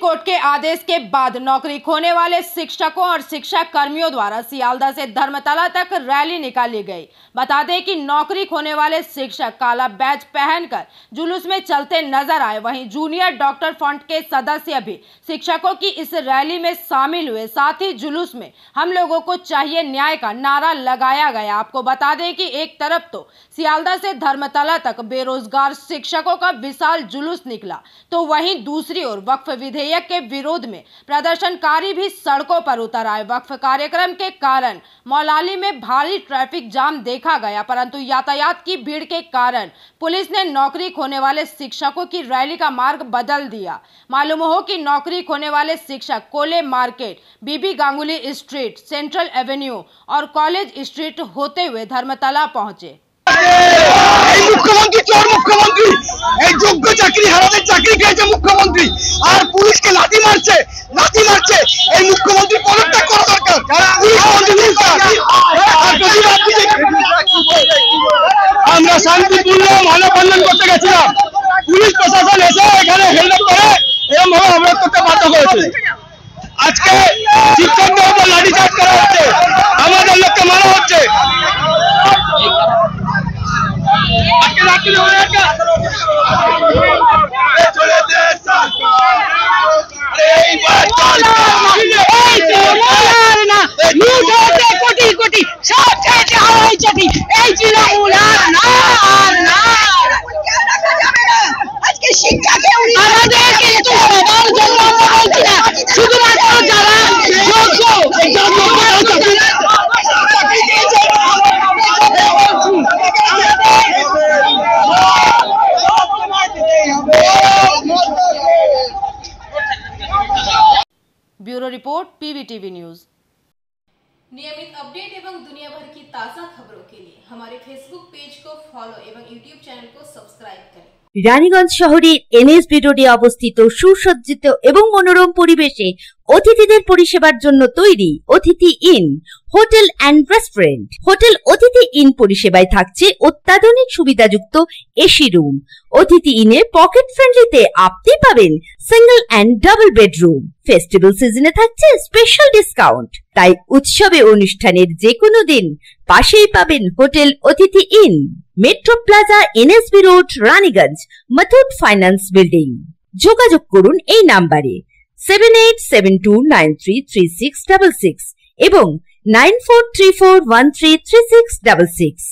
Court के आदेश के बाद नौकरी खोने वाले शिक्षकों और शिक्षा कर्मियों द्वारा सियालदह से धर्मतला तक रैली निकाली गई। बता दें कि नौकरी खोने वाले शिक्षक काला बैज पहनकर जुलूस में चलते नजर आए। वहीं जूनियर डॉक्टर फ्रंट के सदस्य भी शिक्षकों की इस रैली में शामिल हुए। साथ ही जुलूस में हम लोगों को चाहिए न्याय का नारा लगाया गया। आपको बता दें कि एक तरफ तो सियालदह से धर्मतला तक बेरोजगार शिक्षकों का विशाल जुलूस निकला, तो वहीं दूसरी ओर वक्फ विधेयक के विरोध में प्रदर्शनकारी भी सड़कों पर उतर आए। वक्फ कार्यक्रम के कारण मौलाली में भारी ट्रैफिक जाम देखा गया, परंतु यातायात की भीड़ के कारण पुलिस ने नौकरी खोने वाले शिक्षकों की रैली का मार्ग बदल दिया। मालूम हो कि नौकरी खोने वाले शिक्षक कोले मार्केट, बीबी गांगुली स्ट्रीट, सेंट्रल एवेन्यू और कॉलेज स्ट्रीट होते हुए धर्मतला पहुंचे। मुख्यमंत्री चोर मुख्यमंत्री যোগ্য চাকরি হারাতে চাকরি খেয়েছে মুখ্যমন্ত্রী আর পুলিশকে লাঠি মারছে এই মুখ্যমন্ত্রী পদত্যাগ করা দরকার। আমরা শান্তিপূর্ণ মানববন্ধন করতে গেছিলাম, পুলিশ প্রশাসন এসে এখানে হেলমেট করে এরকম ভাবে অবরোধ করতে বাধ্য করেছে। আজকে শিক্ষকদের উপর লাঠিচার্জ করা হচ্ছে, আমাদের লোককে মারা হচ্ছে। Bureau report PVTV news. नियमित अपडेट एवं दुनिया भर की ताज़ा खबरों के लिए हमारे फेसबुक पेज को फॉलो एवं यूट्यूब चैनल को सब्सक्राइब करें। রানীগঞ্জ শহরের এনএসবি রোডে অবস্থিত সুসজ্জিত এবং মনোরম পরিবেশে অতিথিদের পরিষেবার জন্য তৈরি অতিথি in hotel and restaurant. Hotel অতিথি ইন পরিষেবায় থাকছে অত্যাধুনিক সুবিধাযুক্ত এসি রুম। অতিথি ইনে পকেট ফ্রেন্ডলিতে আপনি পাবেন single and double bedroom. Festival সিজনে থাকছে স্পেশাল ডিসকাউন্ট। তাই উৎসবে অনুষ্ঠানের যে কোনো দিন পাশেই পাবেন হোটেল অতিথি in, metro plaza, NSB road, Raniganj, Muthoot finance building. যোগাযোগ করুন এই নাম্বারে 7872933666 এবং 9434133666।